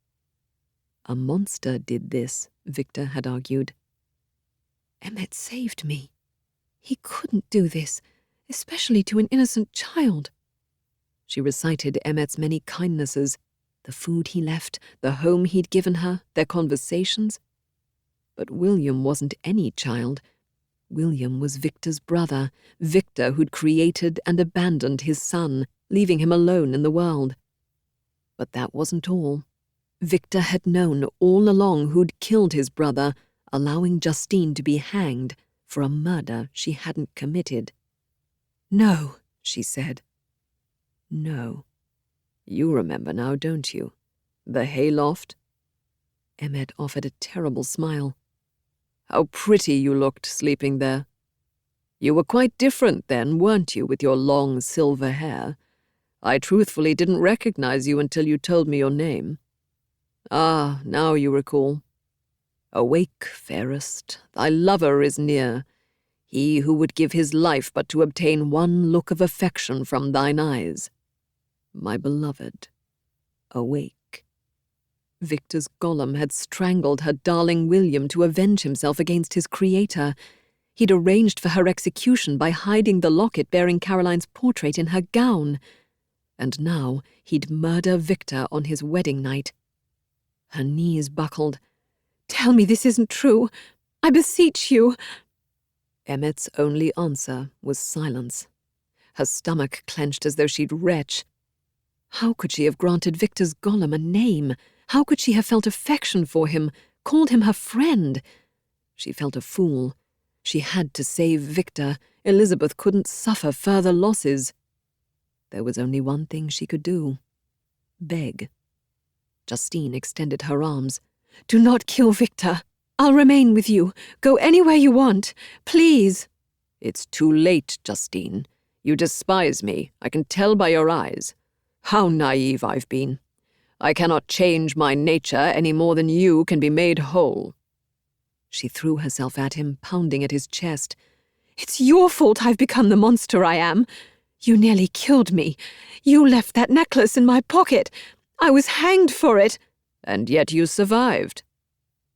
A monster did this, Victor had argued. "Emmet saved me. He couldn't do this, especially to an innocent child." She recited Emmet's many kindnesses, the food he left, the home he'd given her, their conversations. But William wasn't any child. William was Victor's brother, Victor who'd created and abandoned his son, leaving him alone in the world. But that wasn't all. Victor had known all along who'd killed his brother, allowing Justine to be hanged for a murder she hadn't committed. "No," she said. "No. You remember now, don't you? The hayloft?" Emmett offered a terrible smile. "How pretty you looked sleeping there. You were quite different then, weren't you, with your long silver hair? I truthfully didn't recognize you until you told me your name. Ah, now you recall. Awake, fairest, thy lover is near, he who would give his life but to obtain one look of affection from thine eyes. My beloved, awake." Victor's golem had strangled her darling William to avenge himself against his creator. He'd arranged for her execution by hiding the locket bearing Caroline's portrait in her gown. And now he'd murder Victor on his wedding night. Her knees buckled. "Tell me this isn't true. I beseech you." Emmett's only answer was silence. Her stomach clenched as though she'd retch. How could she have granted Victor's golem a name? How could she have felt affection for him, called him her friend? She felt a fool. She had to save Victor. Elizabeth couldn't suffer further losses. There was only one thing she could do. Beg. Justine extended her arms. "Do not kill Victor. I'll remain with you. Go anywhere you want. Please." "It's too late, Justine. You despise me. I can tell by your eyes. How naive I've been. I cannot change my nature any more than you can be made whole." She threw herself at him, pounding at his chest. "It's your fault I've become the monster I am. You nearly killed me. You left that necklace in my pocket. I was hanged for it." "And yet you survived."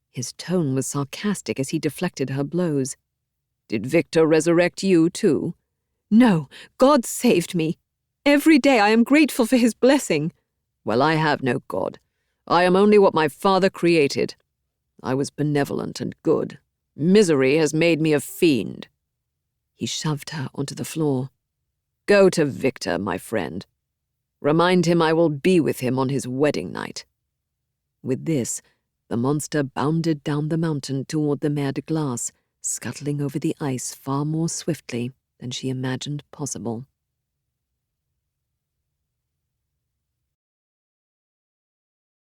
His tone was sarcastic as he deflected her blows. "Did Victor resurrect you, too?" "No, God saved me. Every day I am grateful for his blessing." "Well, I have no God. I am only what my father created. I was benevolent and good. Misery has made me a fiend." He shoved her onto the floor. "Go to Victor, my friend. Remind him I will be with him on his wedding night." With this, the monster bounded down the mountain toward the Mer de Glace, scuttling over the ice far more swiftly than she imagined possible.